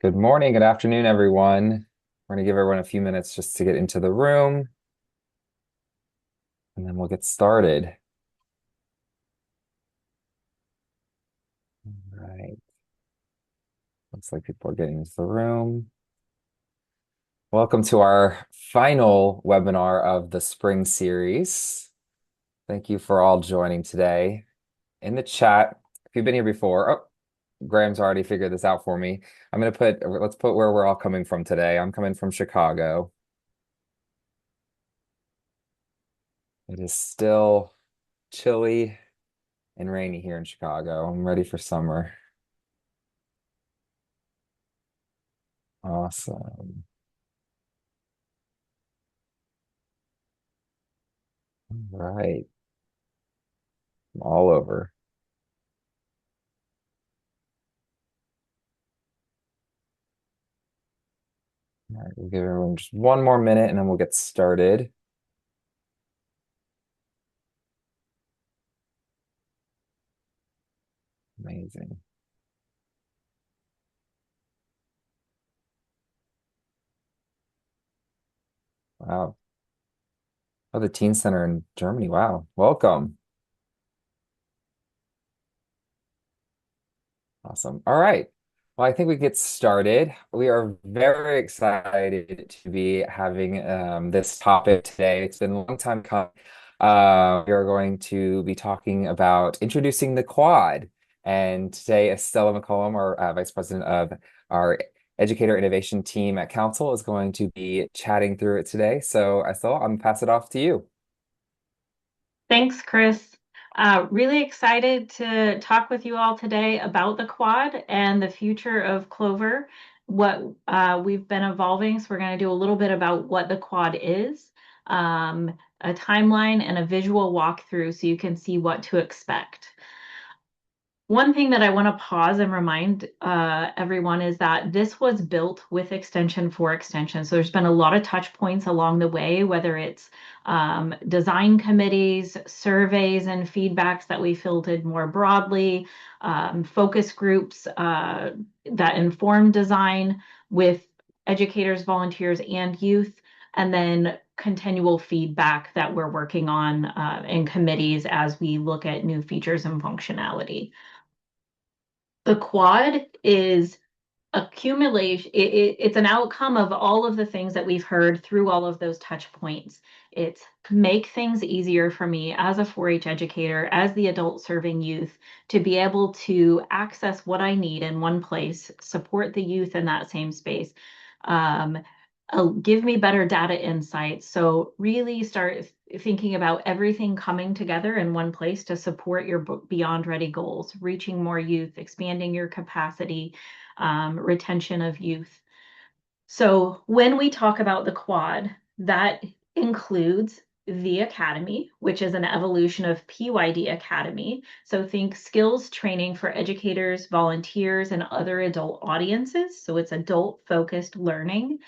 Good morning, good afternoon, everyone. We're going to give everyone a few minutes just to get into the room, and then we'll get started. All right. Looks like people are getting into the room. Welcome to our final webinar of the spring series. Thank you for all joining today. In the chat, if you've been here before, Graham's already figured this out for me. Let's put where we're all coming from today. I'm coming from Chicago. It is still chilly and rainy here in Chicago. I'm ready for summer. Awesome. All right. I'm all over. All right, we'll give everyone just one more minute and then we'll get started. Amazing. Wow. Oh, the Teen Center in Germany. Wow. Welcome. Awesome. All right. Well, I think we get started. We are very excited to be having this topic today. It's been a long time coming. We are going to be talking about introducing the quad. And today, Estella McCollum, our Vice President of our Educator Innovation Team at Council, is going to be chatting through it today. So, Estella, I'm going to pass it off to you. Thanks, Chris. Really excited to talk with you all today about the quad and the future of Clover, what we've been evolving. So we're going to do a little bit about what the quad is, a timeline and a visual walkthrough so you can see what to expect. One thing that I want to pause and remind everyone is that this was built with extension for extension. So there's been a lot of touch points along the way, whether it's design committees, surveys, and feedbacks that we fielded more broadly, focus groups that inform design with educators, volunteers, and youth, and then continual feedback that we're working on in committees as we look at new features and functionality. The quad is accumulation. It's an outcome of all of the things that we've heard through all of those touch points. It's make things easier for me as a 4-H educator, as the adult serving youth, to be able to access what I need in one place, support the youth in that same space, um, give me better data insights. So really start thinking about everything coming together in one place to support your Beyond Ready goals, reaching more youth, expanding your capacity, retention of youth. So when we talk about the quad, that includes the Academy, which is an evolution of PYD Academy. So think skills training for educators, volunteers, and other adult audiences. So it's adult focused learning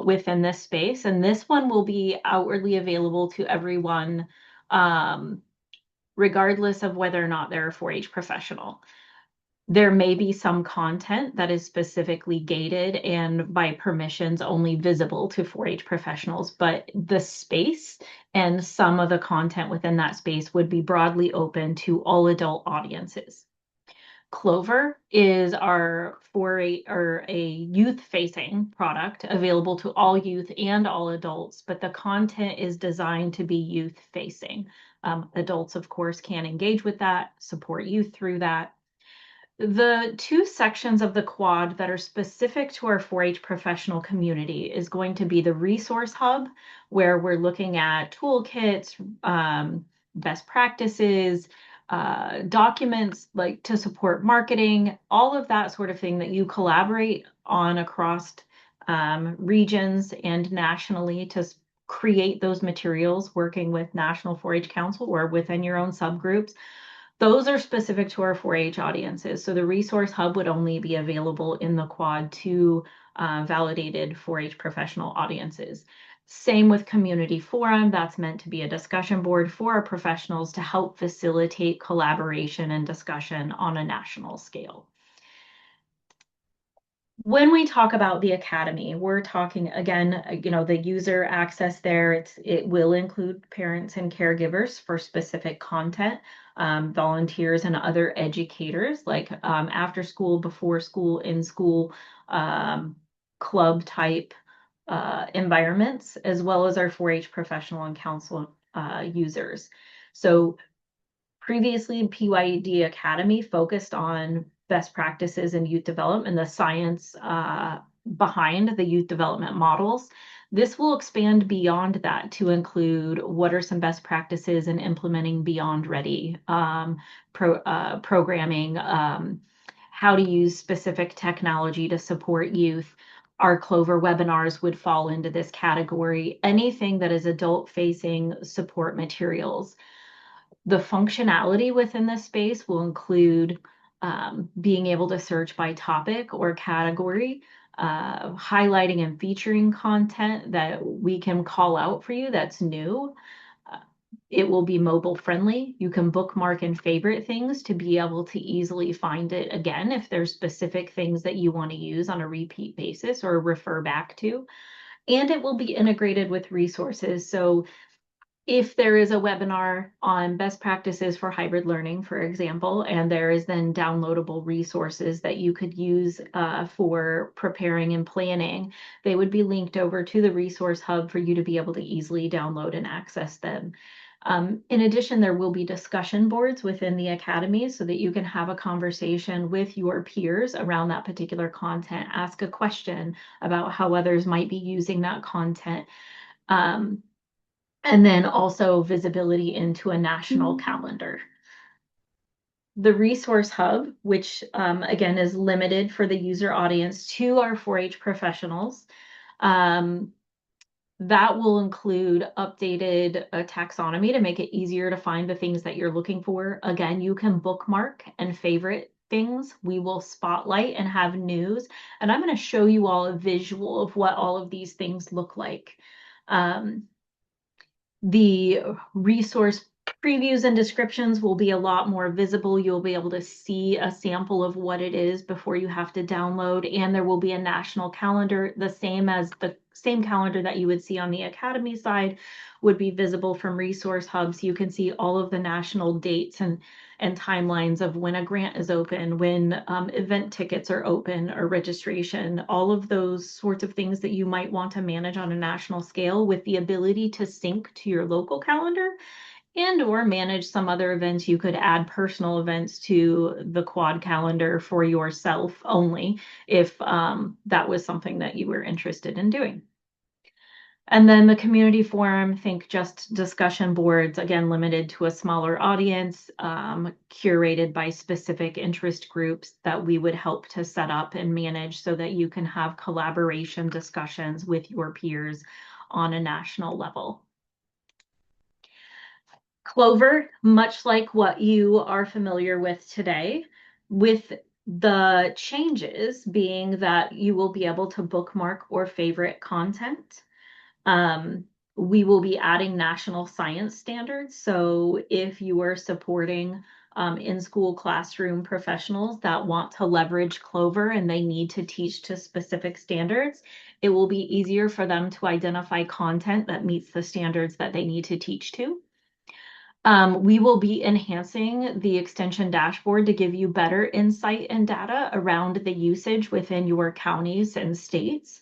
within this space. And this one will be outwardly available to everyone, regardless of whether or not they're a 4-H professional. There may be some content that is specifically gated and by permissions only visible to 4-H professionals, but the space and some of the content within that space would be broadly open to all adult audiences. Clover is our 4-H or a youth-facing product available to all youth and all adults, but the content is designed to be youth-facing. Adults, of course, can engage with that, support youth through that. The two sections of the quad that are specific to our 4-H professional community is going to be the resource hub, where we're looking at toolkits, best practices, documents like to support marketing, all of that sort of thing that you collaborate on across regions and nationally to create those materials, working with National 4-H Council or within your own subgroups. Those are specific to our 4-H audiences. So the resource hub would only be available in the quad to validated 4-H professional audiences. Same with community forum. That's meant to be a discussion board for our professionals to help facilitate collaboration and discussion on a national scale. When we talk about the academy, we're talking again, the user access there. It will include parents and caregivers for specific content, volunteers and other educators like after school, before school, in school, um, club type environments, as well as our 4-H professional and council users. So previously, PYD Academy focused on best practices in youth development and the science behind the youth development models. This will expand beyond that to include what are some best practices in implementing Beyond Ready programming, how to use specific technology to support youth. Our Clover webinars would fall into this category. Anything that is adult facing support materials. The functionality within this space will include being able to search by topic or category, highlighting and featuring content that we can call out for you that's new. Uh, it will be mobile friendly. You can bookmark and favorite things to be able to easily find it again if there's specific things that you want to use on a repeat basis or refer back to. And it will be integrated with resources. So if there is a webinar on best practices for hybrid learning, for example, and there is then downloadable resources that you could use for preparing and planning, they would be linked over to the resource hub for you to be able to easily download and access them. In addition, there will be discussion boards within the academy so that you can have a conversation with your peers around that particular content, ask a question about how others might be using that content. Um, and then also visibility into a national calendar. The resource hub, which again is limited for the user audience to our 4-H professionals, um, that will include updated taxonomy to make it easier to find the things that you're looking for. Again, you can bookmark and favorite things. We will spotlight and have news. And I'm going to show you all a visual of what all of these things look like. Um, the resource previews and descriptions will be a lot more visible. You'll be able to see a sample of what it is before you have to download. And there will be a national calendar, the same calendar that you would see on the Academy side would be visible from Resource Hub. So you can see all of the national dates and timelines of when a grant is open, when event tickets are open or registration, all of those sorts of things that you might want to manage on a national scale with the ability to sync to your local calendar and or manage some other events. You could add personal events to the quad calendar for yourself only if that was something that you were interested in doing. And then the community forum, think just discussion boards, again, limited to a smaller audience, curated by specific interest groups that we would help to set up and manage so that you can have collaboration discussions with your peers on a national level. Clover, much like what you are familiar with today, with the changes being that you will be able to bookmark or favorite content. Um, we will be adding national science standards. So if you are supporting in-school classroom professionals that want to leverage Clover and they need to teach to specific standards, it will be easier for them to identify content that meets the standards that they need to teach to. We will be enhancing the extension dashboard to give you better insight and data around the usage within your counties and states.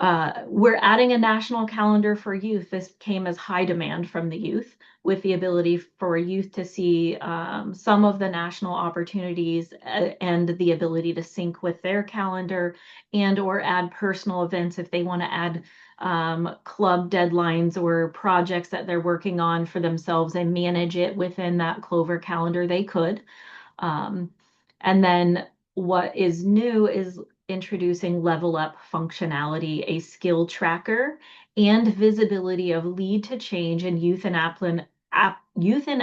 We're adding a national calendar for youth. This came as high demand from the youth, with the ability for youth to see some of the national opportunities and the ability to sync with their calendar and or add personal events if they want to add club deadlines or projects that they're working on for themselves and manage it within that Clover calendar, they could. Um, and then what is new is introducing level up functionality, a skill tracker, and visibility of lead to change and youth in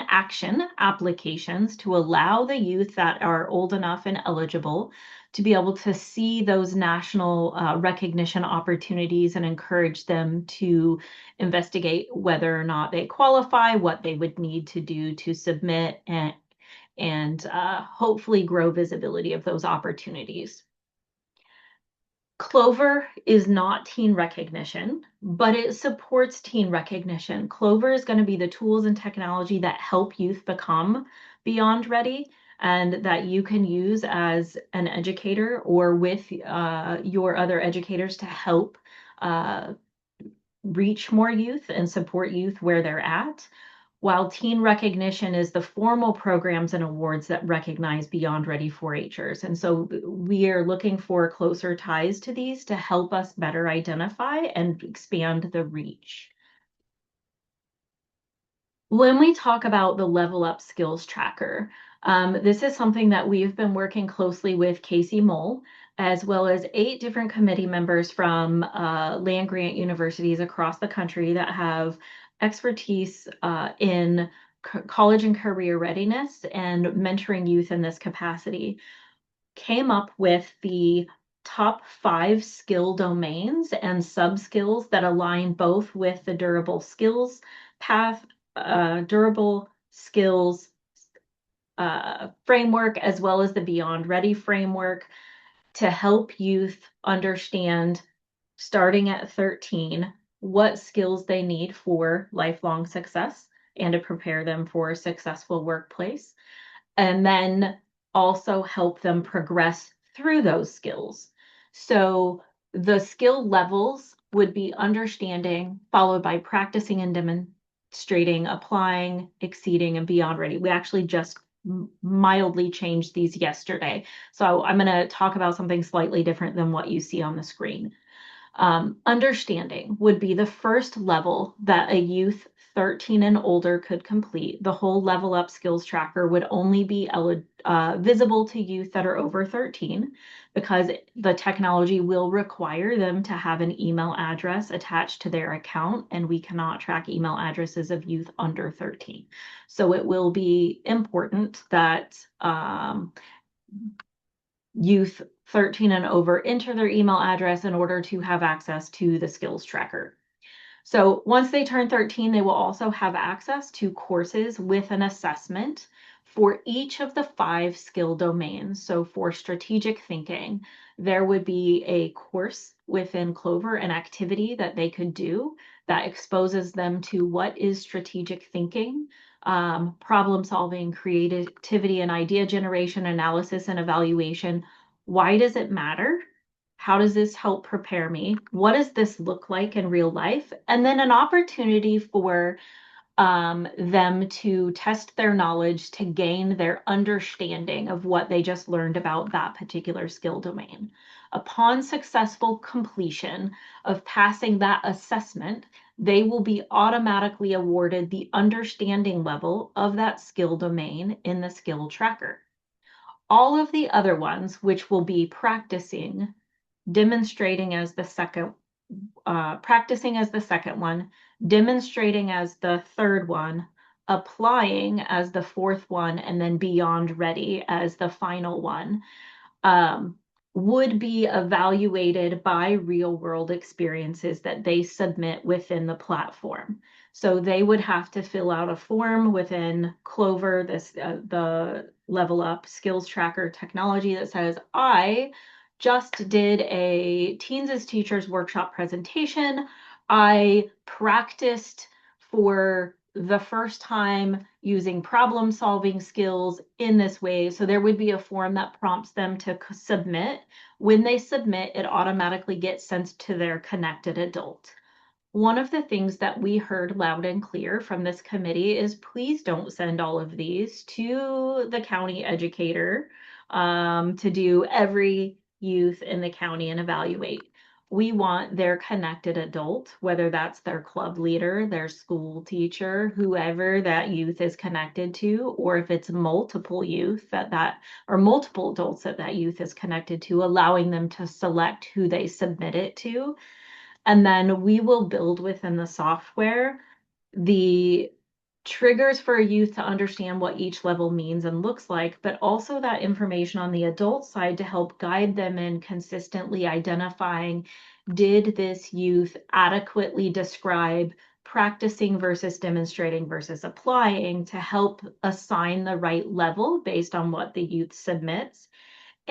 action applications to allow the youth that are old enough and eligible to be able to see those national recognition opportunities and encourage them to investigate whether or not they qualify, what they would need to do to submit and hopefully grow visibility of those opportunities. Clover is not teen recognition, but it supports teen recognition. Clover is going to be the tools and technology that help youth become beyond ready and that you can use as an educator or with your other educators to help uh, reach more youth and support youth where they're at, while teen recognition is the formal programs and awards that recognize Beyond Ready 4-Hers. And so we are looking for closer ties to these to help us better identify and expand the reach. When we talk about the Level Up Skills Tracker, this is something that we've been working closely with Casey Mole, as well as 8 different committee members from land-grant universities across the country that have expertise in college and career readiness and mentoring youth in this capacity, came up with the top 5 skill domains and sub-skills that align both with the durable skills path, durable skills framework, as well as the Beyond Ready framework to help youth understand, starting at 13, what skills they need for lifelong success and to prepare them for a successful workplace, and then also help them progress through those skills. So the skill levels would be understanding, followed by practicing and demonstrating, applying, exceeding, and beyond ready. We actually just mildly changed these yesterday. So I'm going to talk about something slightly different than what you see on the screen. Understanding would be the first level that a youth 13 and older could complete. The whole Level Up Skills Tracker would only be visible to youth that are over 13 because the technology will require them to have an email address attached to their account, and we cannot track email addresses of youth under 13. So it will be important that youth 13 and over enter their email address in order to have access to the skills tracker. So once they turn 13, they will also have access to courses with an assessment for each of the 5 skill domains. So for strategic thinking, there would be a course within Clover, an activity that they could do that exposes them to what is strategic thinking, problem solving, creativity and idea generation, analysis and evaluation. Why does it matter? How does this help prepare me? What does this look like in real life? And then an opportunity for them to test their knowledge to gain their understanding of what they just learned about that particular skill domain. Upon successful completion of passing that assessment, they will be automatically awarded the understanding level of that skill domain in the skill tracker. All of the other ones, which will be practicing, demonstrating as the second, practicing as the second one, demonstrating as the third one, applying as the fourth one, and then beyond ready as the final one, um, would be evaluated by real world experiences that they submit within the platform. So they would have to fill out a form within Clover, the Level Up Skills Tracker technology that says, I just did a Teens as Teachers workshop presentation. I practiced for the first time using problem solving skills in this way. So there would be a form that prompts them to submit. When they submit, it automatically gets sent to their connected adult. One of the things that we heard loud and clear from this committee is please don't send all of these to the county educator to do every youth in the county and evaluate. We want their connected adult, whether that's their club leader, their school teacher, whoever that youth is connected to, or if it's multiple youth or multiple adults that youth is connected to, allowing them to select who they submit it to. And then we will build within the software the triggers for a youth to understand what each level means and looks like, but also that information on the adult side to help guide them in consistently identifying, did this youth adequately describe practicing versus demonstrating versus applying, to help assign the right level based on what the youth submits.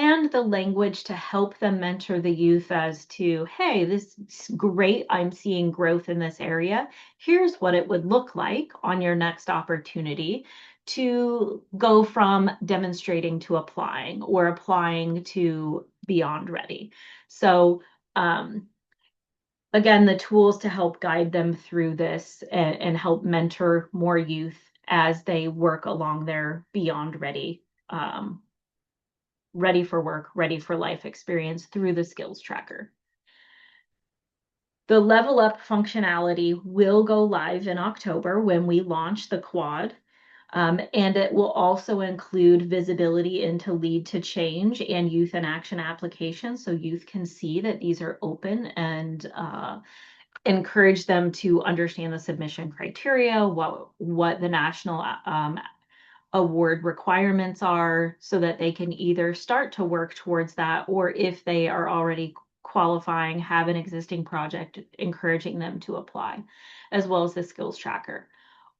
and the language to help them mentor the youth as to, hey, this is great. I'm seeing growth in this area. Here's what it would look like on your next opportunity to go from demonstrating to applying or applying to beyond ready. So, again, the tools to help guide them through this and help mentor more youth as they work along their beyond ready, ready for work, ready for life experience through the skills tracker. The level up functionality will go live in October when we launch the quad. And it will also include visibility into lead to change and youth in action applications. So youth can see that these are open and encourage them to understand the submission criteria, what the national award requirements are, so that they can either start to work towards that, or if they are already qualifying, have an existing project, encouraging them to apply, as well as the skills tracker.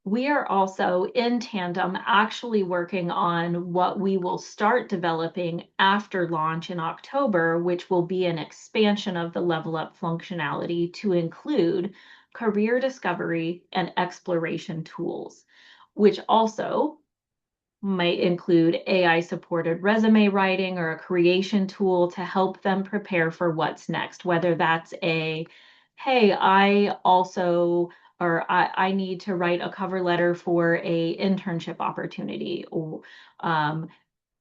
We are also in tandem actually working on what we will start developing after launch in October, which will be an expansion of the level up functionality to include career discovery and exploration tools, which also might include AI supported resume writing or a creation tool to help them prepare for what's next, whether that's a, hey, I also, or I need to write a cover letter for a internship opportunity, or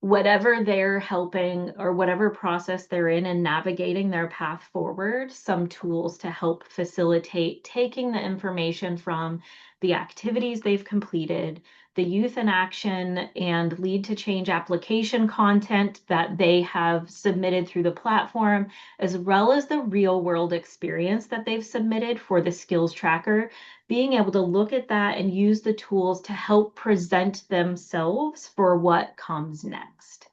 whatever they're helping or whatever process they're in and navigating their path forward, some tools to help facilitate taking the information from the activities they've completed, the youth in action and lead to change application content that they have submitted through the platform, as well as the real world experience that they've submitted for the skills tracker, being able to look at that and use the tools to help present themselves for what comes next.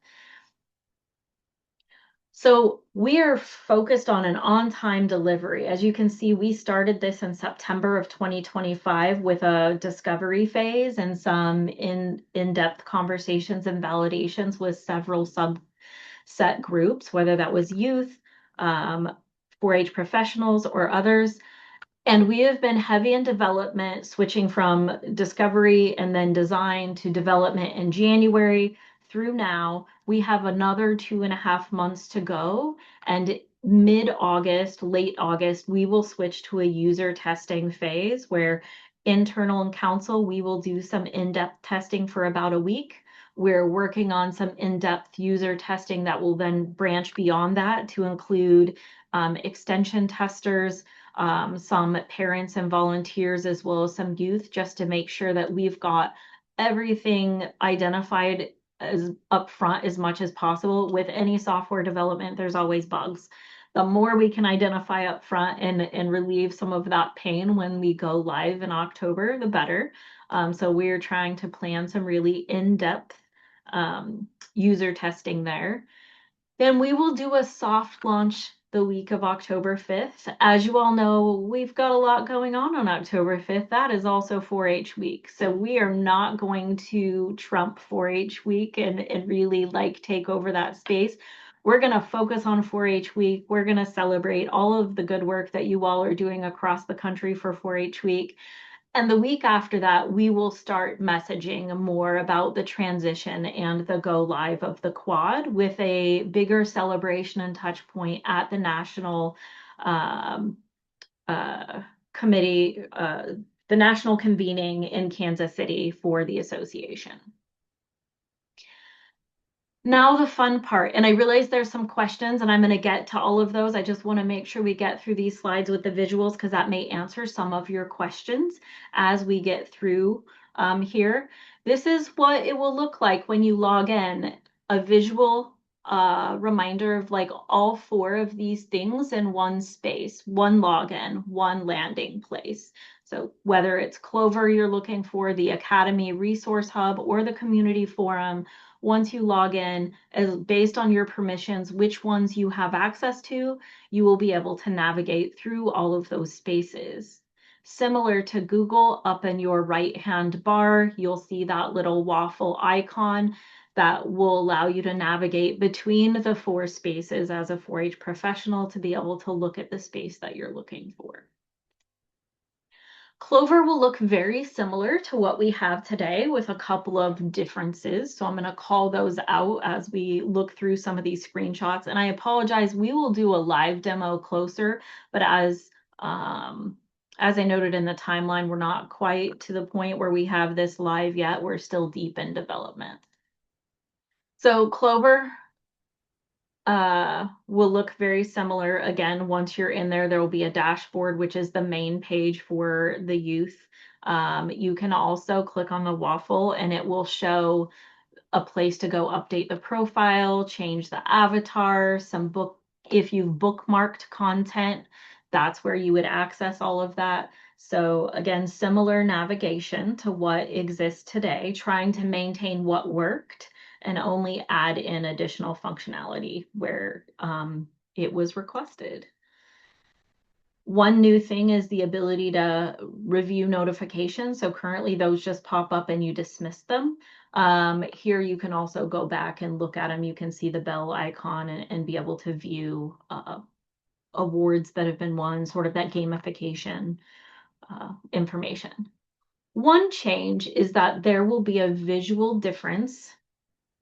So we are focused on an on-time delivery. As you can see, we started this in September of 2025 with a discovery phase and some in-depth conversations and validations with several subset groups, whether that was youth, 4-H professionals, or others. And we have been heavy in development, switching from discovery and then design to development in January through now. We have another 2.5 months to go. And mid-August, late August, we will switch to a user testing phase where internal and council, we will do some in-depth testing for about a week. We're working on some in-depth user testing that will then branch beyond that to include extension testers, some parents and volunteers, as well as some youth, just to make sure that we've got everything identified as upfront as much as possible. With any software development, there's always bugs. The more we can identify upfront and relieve some of that pain when we go live in October, the better. So we're trying to plan some really in-depth user testing there. Then we will do a soft launch the week of October 5th. As you all know, we've got a lot going on October 5th. That is also 4-H week. So we are not going to trump 4-H week and really like take over that space. We're going to focus on 4-H week. We're going to celebrate all of the good work that you all are doing across the country for 4-H week. And the week after that, we will start messaging more about the transition and the go live of the quad with a bigger celebration and touch point at the national um, committee, the national convening in Kansas City for the association. Now the fun part, and I realize there's some questions and I'm going to get to all of those. I just want to make sure we get through these slides with the visuals because that may answer some of your questions as we get through here. This is what it will look like when you log in, a visual reminder of like all 4 of these things in one space, one login, one landing place. So whether it's Clover you're looking for, the Academy Resource Hub, or the community forum, once you log in, as based on your permissions, which ones you have access to, you will be able to navigate through all of those spaces. Similar to Google, up in your right-hand bar, you'll see that little waffle icon. that will allow you to navigate between the four spaces as a 4-H professional to be able to look at the space that you're looking for. Clover will look very similar to what we have today with a couple of differences. So I'm going to call those out as we look through some of these screenshots. And I apologize, we will do a live demo closer, but as I noted in the timeline, we're not quite to the point where we have this live yet. We're still deep in development. So Clover will look very similar. Again, once you're in there, there will be a dashboard, which is the main page for the youth. You can also click on the waffle and it will show a place to go update the profile, change the avatar, if you've bookmarked content, that's where you would access all of that. So again, similar navigation to what exists today, trying to maintain what worked and only add in additional functionality where it was requested. One new thing is the ability to review notifications. So currently those just pop up and you dismiss them. Here you can also go back and look at them. You can see the bell icon and be able to view awards that have been won, sort of that gamification information. One change is that there will be a visual difference,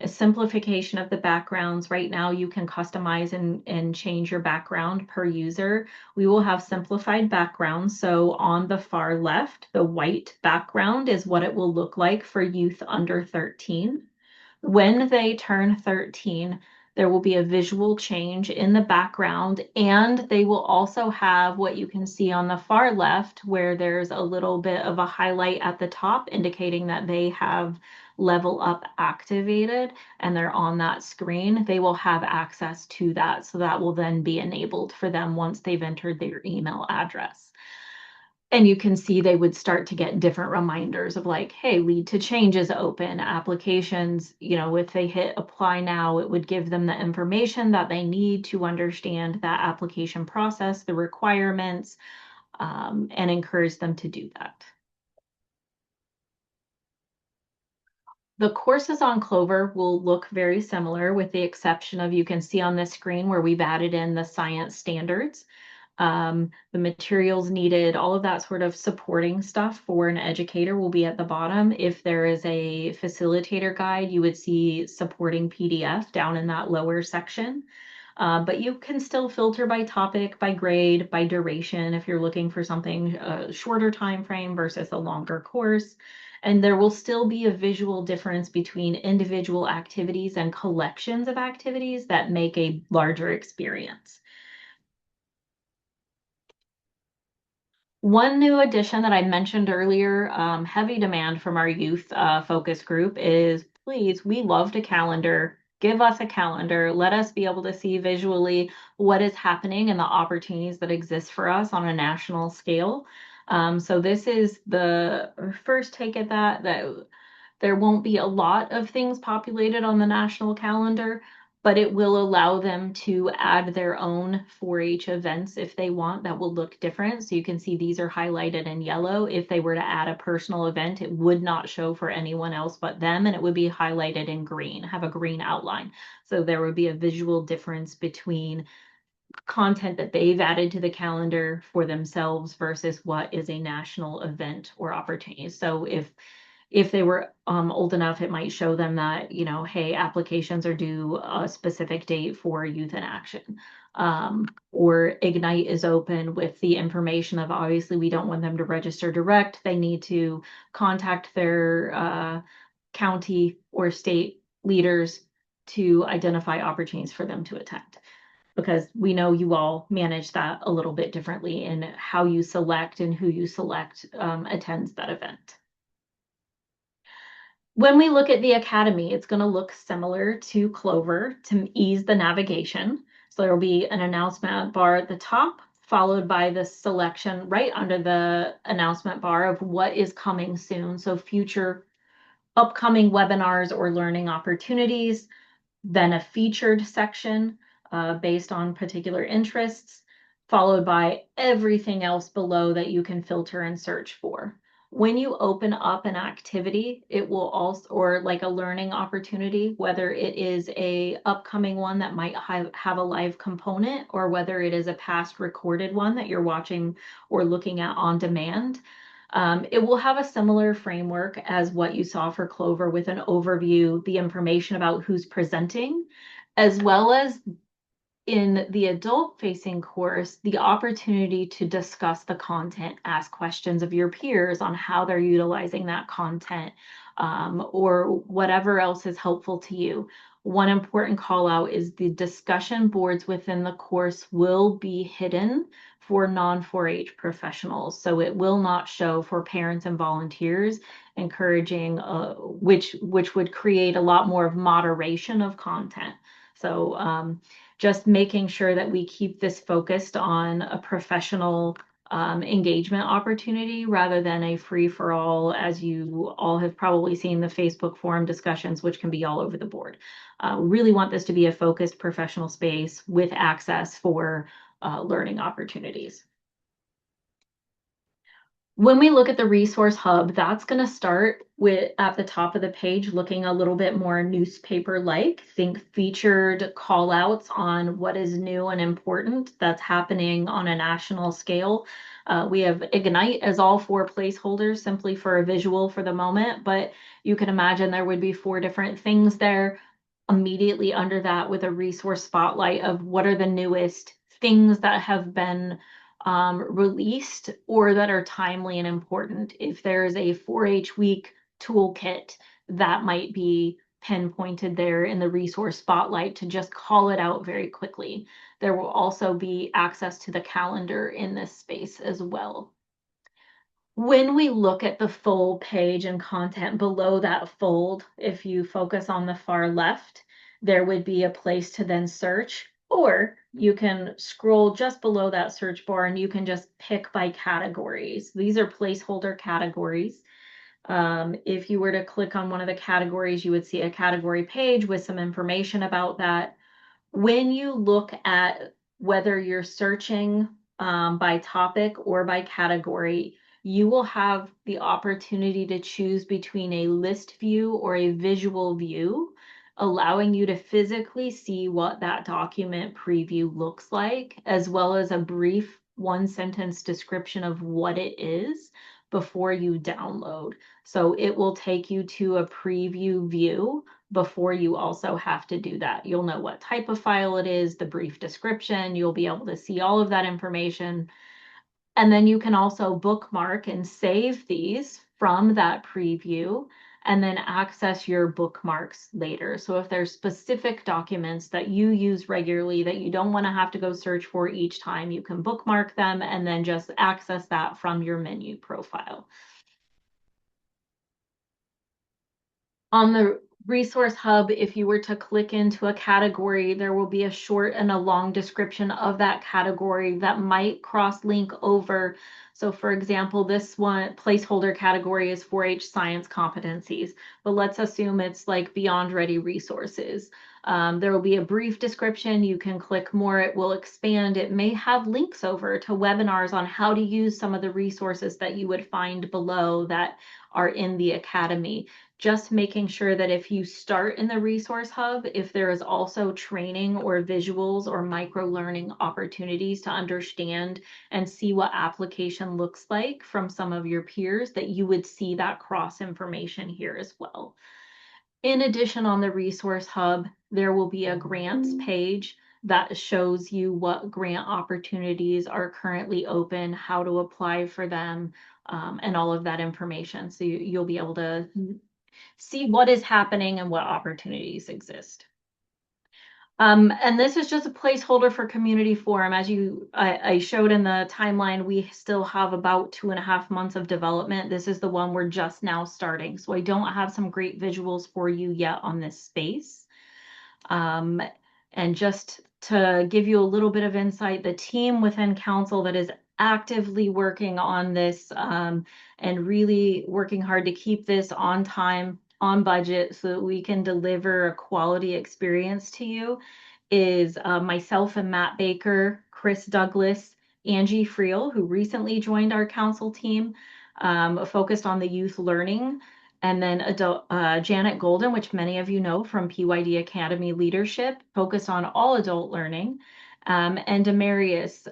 a simplification of the backgrounds. Right now, you can customize and change your background per user. We will have simplified backgrounds. So on the far left, the white background is what it will look like for youth under 13. When they turn 13, there will be a visual change in the background, and they will also have what you can see on the far left, where there's a little bit of a highlight at the top indicating that they have level up activated and they're on that screen. They will have access to that. So that will then be enabled for them once they've entered their email address. And you can see they would start to get different reminders of like, hey, lead to change is open, applications, if they hit apply now, it would give them the information that they need to understand that application process, the requirements, and encourage them to do that. The courses on Clover will look very similar with the exception of you can see on this screen where we've added in the science standards. The materials needed, all of that sort of supporting stuff for an educator will be at the bottom. If there is a facilitator guide, you would see supporting PDF down in that lower section. But you can still filter by topic, by grade, by duration if you're looking for something a shorter time frame versus a longer course. And there will still be a visual difference between individual activities and collections of activities that make a larger experience. One new addition that I mentioned earlier, heavy demand from our youth focus group is please, we loved a calendar. Give us a calendar. Let us be able to see visually what is happening and the opportunities that exist for us on a national scale. So this is the first take at that there won't be a lot of things populated on the national calendar, but it will allow them to add their own 4-H events if they want that will look different. So you can see these are highlighted in yellow. If they were to add a personal event, it would not show for anyone else but them, and it would be highlighted in green, have a green outline. So there would be a visual difference between content that they've added to the calendar for themselves versus what is a national event or opportunity. So if they were old enough, it might show them that, hey, applications are due a specific date for Youth in Action. Or Ignite is open with the information of obviously we don't want them to register direct. They need to contact their county or state leaders to identify opportunities for them to attend. Because we know you all manage that a little bit differently in how you select and who you select attends that event. When we look at the Academy, it's going to look similar to Clover to ease the navigation. So there will be an announcement bar at the top, followed by the selection right under the announcement bar of what is coming soon. So future upcoming webinars or learning opportunities, then a featured section based on particular interests, followed by everything else below that you can filter and search for. When you open up an activity, it will also, or like a learning opportunity, whether it is a upcoming one that might have a live component, or whether it is a past recorded one that you're watching or looking at on demand. It will have a similar framework as what you saw for Clover, with an overview, the information about who's presenting, as well as in the adult facing course, the opportunity to discuss the content, ask questions of your peers on how they're utilizing that content, or whatever else is helpful to you. One important call out is the discussion boards within the course will be hidden for non 4-H professionals. So it will not show for parents and volunteers, encouraging which would create a lot more of moderation of content. So just making sure that we keep this focused on a professional engagement opportunity rather than a free for all, as you all have probably seen the Facebook forum discussions, which can be all over the board. Really want this to be a focused professional space with access for learning opportunities. When we look at the resource hub, that's going to start with at the top of the page, looking a little bit more newspaper-like. Think featured call outs on what is new and important that's happening on a national scale. We have Ignite as all 4 placeholders simply for a visual for the moment, but you can imagine there would be 4 different things there immediately under that, with a resource spotlight of what are the newest things that have been released or that are timely and important. If there's a 4-H week toolkit, that might be pinpointed there in the resource spotlight to just call it out very quickly. There will also be access to the calendar in this space as well. When we look at the full page and content below that fold, if you focus on the far left, there would be a place to then search, or you can scroll just below that search bar and you can just pick by categories. These are placeholder categories. If you were to click on one of the categories, you would see a category page with some information about that. When you look at whether you're searching by topic or by category, you will have the opportunity to choose between a list view or a visual view, allowing you to physically see what that document preview looks like, as well as a brief 1-sentence description of what it is before you download. So it will take you to a preview view before you also have to do that. You'll know what type of file it is, the brief description, you'll be able to see all of that information. And then you can also bookmark and save these from that preview and then access your bookmarks later. So if there's specific documents that you use regularly that you don't want to have to go search for each time, you can bookmark them and then just access that from your menu profile. On the resource hub, if you were to click into a category, there will be a short and a long description of that category that might cross-link over. So for example, this one placeholder category is 4-H science competencies, but let's assume it's like Beyond Ready resources. There will be a brief description. You can click more, it will expand. It may have links over to webinars on how to use some of the resources that you would find below that are in the academy. Just making sure that if you start in the resource hub, if there is also training or visuals or micro learning opportunities to understand and see what application looks like from some of your peers, that you would see that cross information here as well. In addition, on the resource hub, there will be a grants page that shows you what grant opportunities are currently open, how to apply for them, and all of that information. So you'll be able to see what is happening and what opportunities exist. And this is just a placeholder for community forum. As I showed in the timeline, we still have about 2.5 months of development. This is the one we're just now starting. So I don't have some great visuals for you yet on this space. And just to give you a little bit of insight, the team within council that is actively working on this and really working hard to keep this on time, on budget, so that we can deliver a quality experience to you is myself and Matt Baker, Chris Douglas, Angie Friel, who recently joined our council team, focused on the youth learning. And then Janet Golden, which many of you know from PYD Academy Leadership, focused on all adult learning. And Demarius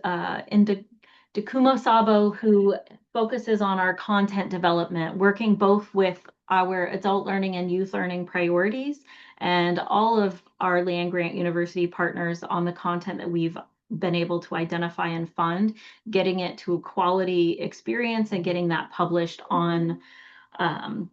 Dekumo Sabo, who focuses on our content development, working both with our adult learning and youth learning priorities, and all of our land grant university partners on the content that we've been able to identify and fund, getting it to a quality experience and getting that published on um,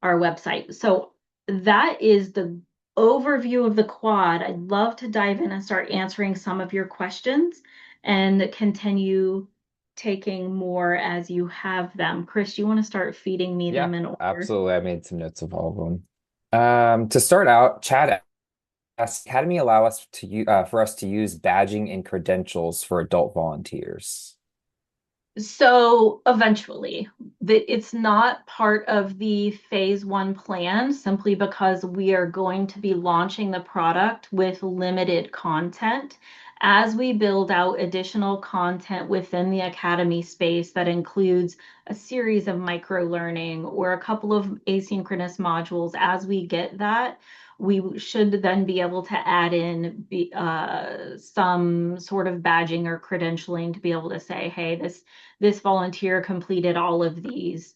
our website. So that is the overview of the quad. I'd love to dive in and start answering some of your questions and continue taking more as you have them. Chris, you want to start feeding me Yeah, them in order? absolutely. I made some notes of all of them. To start out, Chad asked, Academy allow us to for us to use badging and credentials for adult volunteers. So eventually, it's not part of the phase one plan simply because we are going to be launching the product with limited content. As we build out additional content within the Academy space that includes a series of micro learning or a couple of asynchronous modules, as we get that, we should then be able to add in some sort of badging or credentialing to be able to say, hey, this volunteer completed all of these.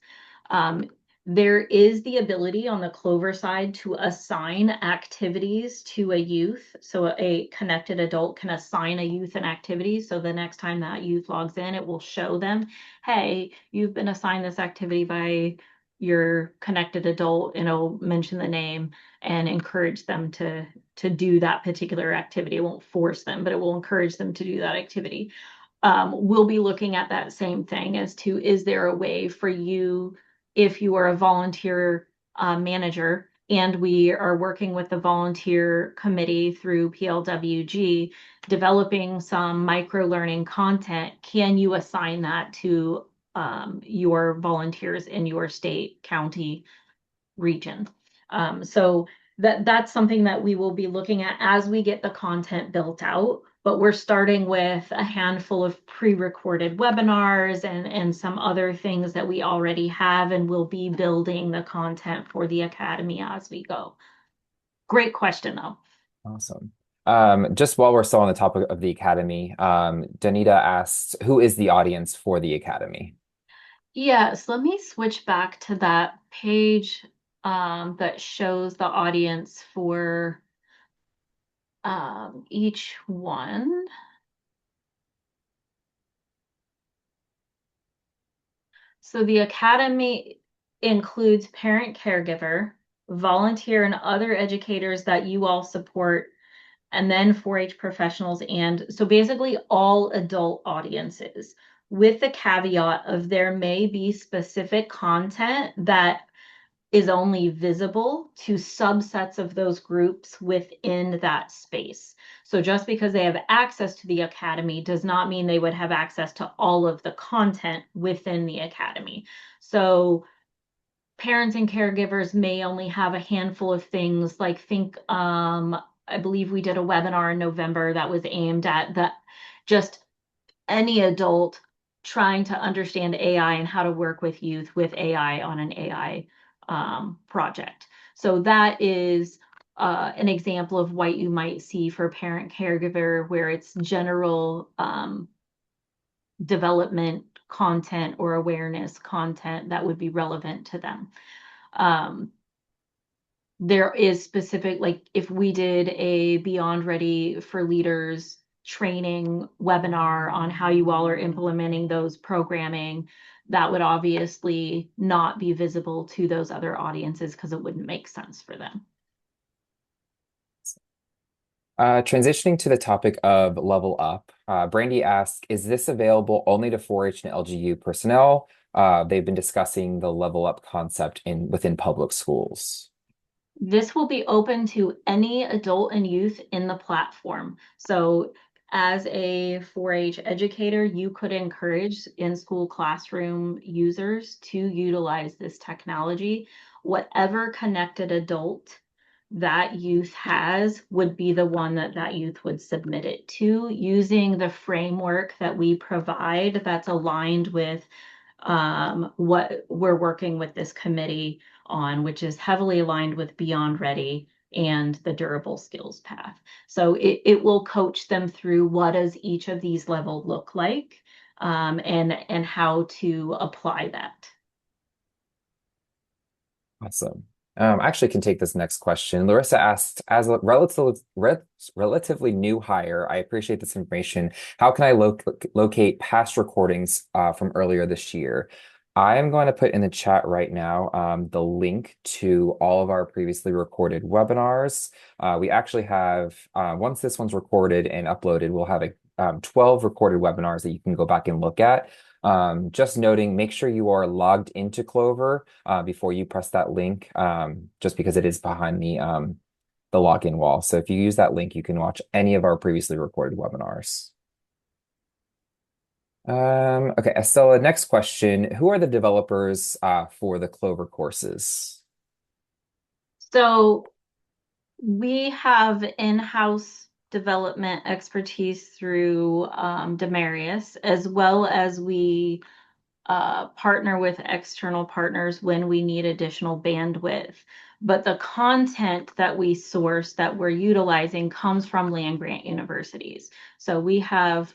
Um, there is the ability on the Clover side to assign activities to a youth. So a connected adult can assign a youth an activity. So the next time that youth logs in, it will show them, hey, you've been assigned this activity by your connected adult, and it'll mention the name and encourage them to do that particular activity. It won't force them, but it will encourage them to do that activity. We'll be looking at that same thing as to, is there a way for you, if you are a volunteer manager, and we are working with the volunteer committee through PLWG, developing some micro learning content, can you assign that to your volunteers in your state, county, region? So that's something that we will be looking at as we get the content built out. But we're starting with a handful of pre-recorded webinars and some other things that we already have, and we'll be building the content for the Academy as we go. Great question, though. Awesome. Just while we're still on the topic of the Academy, Danita asked, who is the audience for the Academy? Yes, let me switch back to that page that shows the audience for each one. So the Academy includes parent caregiver, volunteer and other educators that you all support, and then 4-H professionals. And so basically all adult audiences, with the caveat of there may be specific content that is only visible to subsets of those groups within that space. So just because they have access to the Academy does not mean they would have access to all of the content within the Academy. So parents and caregivers may only have a handful of things, like I believe we did a webinar in November that was aimed at the just any adult trying to understand AI and how to work with youth with AI on an AI project. So that is an example of what you might see for parent caregiver, where it's general development content or awareness content that would be relevant to them. Um, there is specific, like if we did a Beyond Ready for Leaders training webinar on how you all are implementing those programming, that would obviously not be visible to those other audiences because it wouldn't make sense for them. Transitioning to the topic of level up, Brandy asked, is this available only to 4-H and LGU personnel? They've been discussing the level up concept within public schools. This will be open to any adult and youth in the platform. So as a 4-H educator, you could encourage in-school classroom users to utilize this technology. Whatever connected adult that youth has would be the one that youth would submit it to, using the framework that we provide that's aligned with what we're working with this committee on, which is heavily aligned with Beyond Ready and the durable skills path. So it will coach them through what does each of these level look like, and how to apply that. Awesome. I actually can take this next question. Larissa asked, as a relatively new hire, I appreciate this information. How can I locate past recordings from earlier this year? I am going to put in the chat right now the link to all of our previously recorded webinars. We actually have, once this one's recorded and uploaded, we'll have 12 recorded webinars that you can go back and look at. Just noting, make sure you are logged into Clover before you press that link, just because it is behind the login wall. So if you use that link, you can watch any of our previously recorded webinars. Okay, Estella, next question. Who are the developers for the Clover courses? So we have in-house development expertise through Demarius, as well as we partner with external partners when we need additional bandwidth. But the content that we source that we're utilizing comes from land grant universities. So we have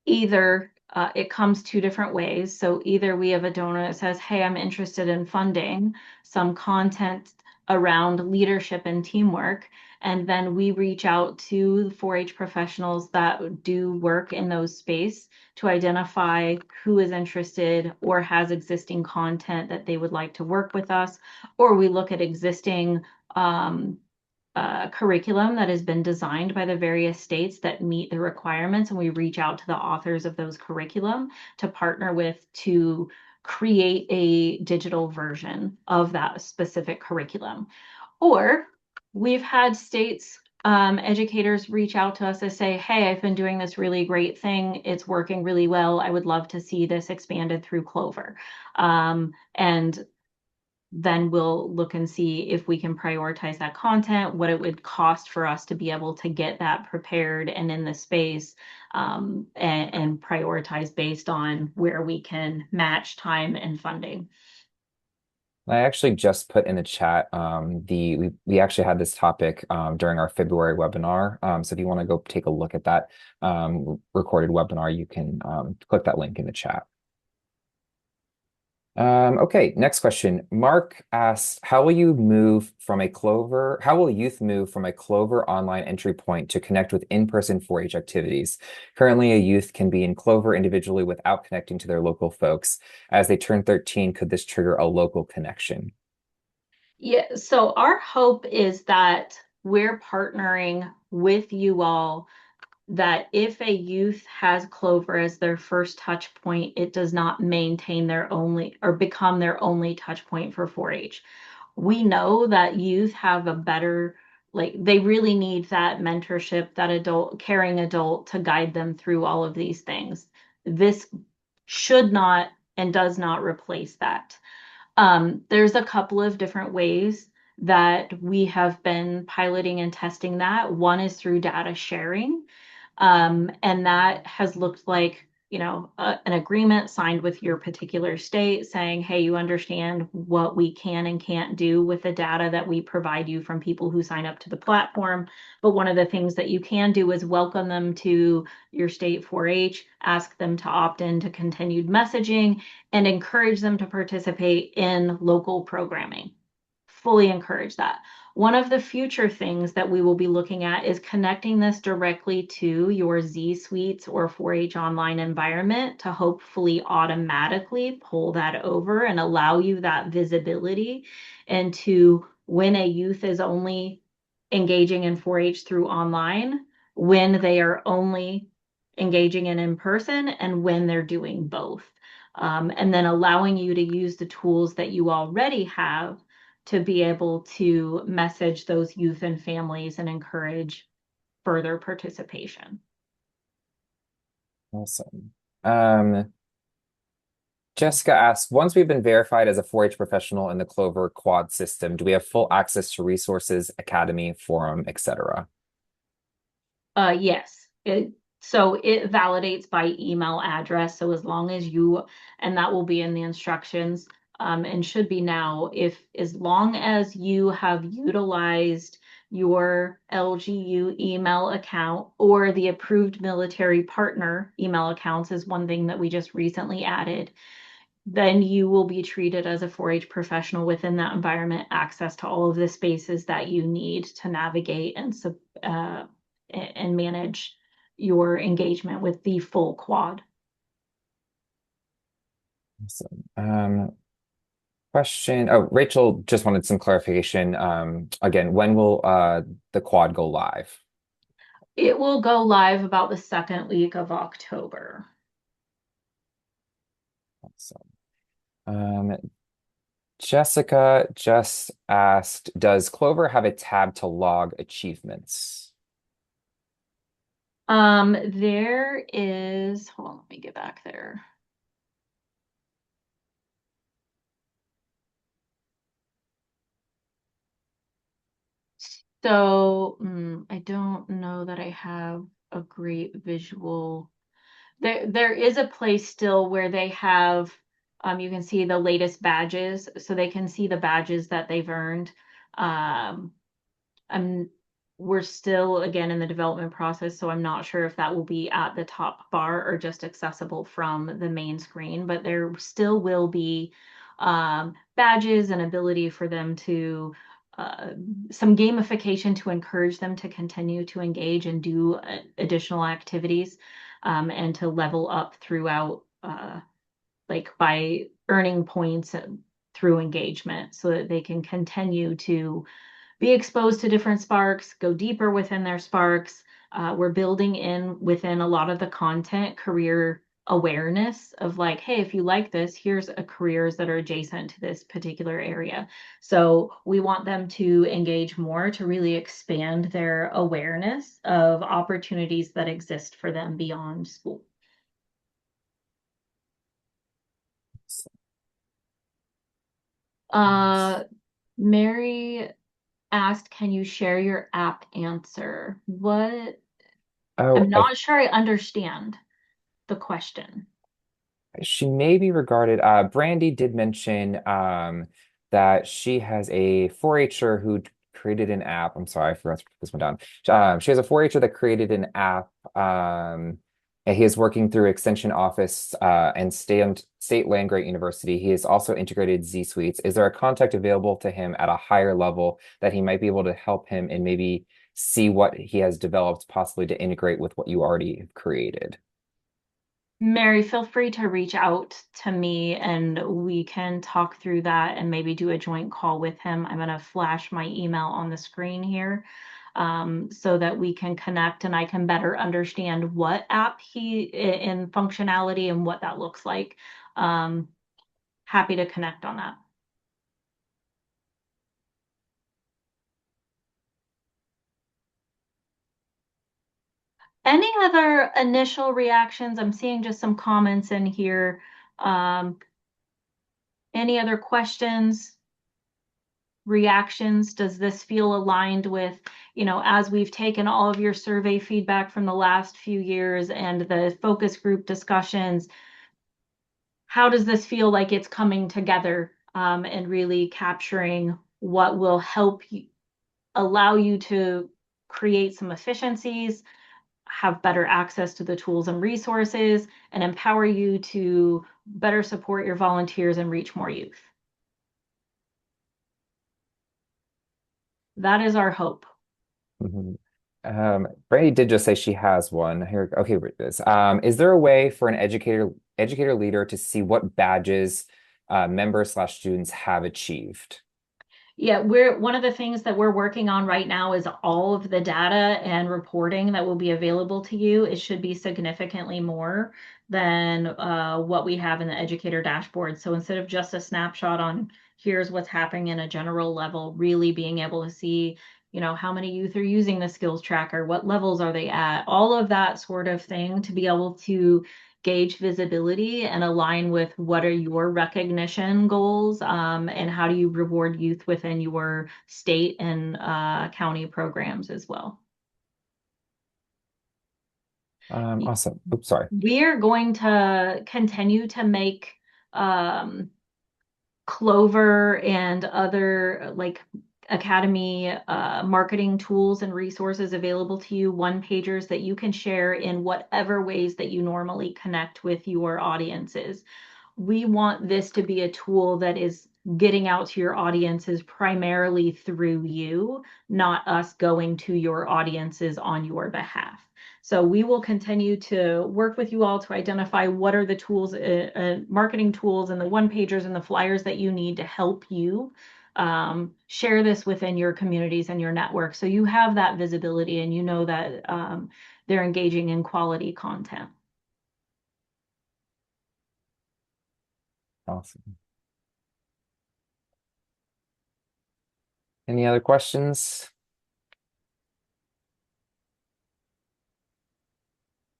either it comes two different ways. So either we have a donor that says, hey, I'm interested in funding some content around leadership and teamwork. And then we reach out to the 4-H professionals that do work in those space to identify who is interested or has existing content that they would like to work with us. Or we look at existing curriculum that has been designed by the various states that meet the requirements, and we reach out to the authors of those curriculum to partner with to create a digital version of that specific curriculum. Or we've had states educators reach out to us and say, hey, I've been doing this really great thing. It's working really well. I would love to see this expanded through Clover. And then we'll look and see if we can prioritize that content, what it would cost for us to be able to get that prepared and in the space, and prioritize based on where we can match time and funding. I actually just put in the chat we actually had this topic during our February webinar. So if you want to go take a look at that recorded webinar, you can click that link in the chat. Okay, next question. Mark asks, how will youth move from a Clover online entry point to connect with in-person 4-H activities? Currently, a youth can be in Clover individually without connecting to their local folks. As they turn 13, could this trigger a local connection? Yeah, so our hope is that we're partnering with you all, that if a youth has Clover as their first touch point, it does not maintain their only or become their only touch point for 4-H. We know that youth have a better, like, they really need that mentorship, that adult, caring adult to guide them through all of these things. This should not and does not replace that. There's a couple of different ways that we have been piloting and testing that. One is through data sharing. And that has looked like, an agreement signed with your particular state saying, hey, you understand what we can and can't do with the data that we provide you from people who sign up to the platform. But one of the things that you can do is welcome them to your state 4-H, ask them to opt in to continued messaging, and encourage them to participate in local programming. Fully encourage that. One of the future things that we will be looking at is connecting this directly to your Z Suites or 4-H online environment to hopefully automatically pull that over and allow you that visibility into when a youth is only engaging in 4-H through online, when they are only engaging in person, and when they're doing both. And then allowing you to use the tools that you already have to be able to message those youth and families and encourage further participation. Awesome. Jessica asks, once we've been verified as a 4-H professional in the Clover Quad system, do we have full access to resources, academy, forum, etc.? Yes. So it validates by email address. So as long as you, and that will be in the instructions, and should be now, if as long as you have utilized your LGU email account or the approved military partner email accounts is one thing that we just recently added, then you will be treated as a 4-H professional within that environment, access to all of the spaces that you need to navigate uh, and manage your engagement with the full quad. Awesome. Question. Oh, Rachel just wanted some clarification. Again, when will the quad go live? It will go live about the second week of October. Awesome. Um, Jessica just asked, does Clover have a tab to log achievements? There is, hold on, let me get back there. So, I don't know that I have a great visual. There is a place still where they have, you can see the latest badges, so they can see the badges that they've earned. Um, I'm we're still again in the development process, so I'm not sure if that will be at the top bar or just accessible from the main screen, but there still will be badges and ability for them to uh, some gamification to encourage them to continue to engage and do additional activities and to level up throughout like by earning points through engagement so that they can continue to be exposed to different sparks, go deeper within their sparks. We're building in within a lot of the content career awareness of like, hey, if you like this, here's a careers that are adjacent to this particular area. So we want them to engage more to really expand their awareness of opportunities that exist for them beyond school. Uh, Mary asked, can you share your app answer? What I'm Oh, not sure I understand the question. she may be regarded. Brandy did mention that she has a 4-H'er who created an app. I'm sorry, I forgot to put this one down. She has a 4-H'er that created an app. And he is working through Extension Office and State Land Grant University. He has also integrated Z Suites. Is there a contact available to him at a higher level that he might be able to help him and maybe see what he has developed, possibly to integrate with what you already have created? Mary, feel free to reach out to me and we can talk through that and maybe do a joint call with him. I'm going to flash my email on the screen here so that we can connect and I can better understand what app he in functionality and what that looks like. Um, Happy to connect on that. Any other initial reactions? I'm seeing just some comments in here. Um, any other questions, reactions? Does this feel aligned with, as we've taken all of your survey feedback from the last few years and the focus group discussions, how does this feel like it's coming together and really capturing what will help you, allow you to create some efficiencies, have better access to the tools and resources, and empower you to better support your volunteers and reach more youth? That is our hope. Mhm. Brandy did just say she has one. Here, okay, read this. Is there a way for an educator leader to see what badges members slash students have achieved? Yeah, we're one of the things that we're working on right now is all of the data and reporting that will be available to you. It should be significantly more than what we have in the educator dashboard. So instead of just a snapshot on here's what's happening in a general level, really being able to see, how many youth are using the skills tracker, what levels are they at, all of that sort of thing to be able to gauge visibility and align with what are your recognition goals and how do you reward youth within your state and county programs as well. Awesome. Oops, sorry. We are going to continue to make um, Clover and other like Academy marketing tools and resources available to you, one pagers that you can share in whatever ways that you normally connect with your audiences. We want this to be a tool that is getting out to your audiences primarily through you, not us going to your audiences on your behalf. So we will continue to work with you all to identify what are the tools, marketing tools and the one pagers and the flyers that you need to help you share this within your communities and your network. So you have that visibility and you know that they're engaging in quality content. Awesome. Any other questions?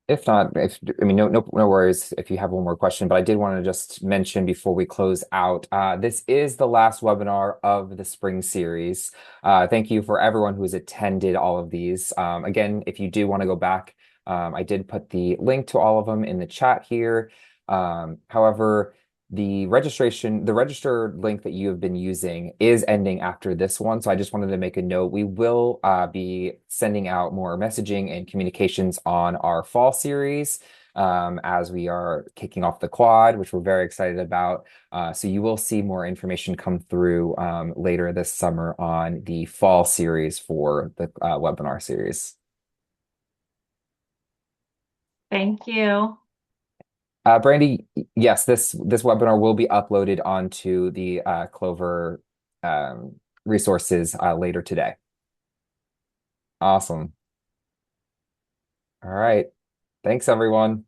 If not, if I mean, no worries if you have one more question, but I did want to just mention before we close out, this is the last webinar of the spring series. Thank you for everyone who has attended all of these. Again, if you do want to go back, I did put the link to all of them in the chat here. However, the registered link that you have been using is ending after this one. So I just wanted to make a note. We will be sending out more messaging and communications on our fall series as we are kicking off the quad, which we're very excited about. So you will see more information come through later this summer on the fall series for the webinar series. Thank you. Brandy, yes, this webinar will be uploaded onto the Clover resources later today. Awesome. All right. Thanks, everyone.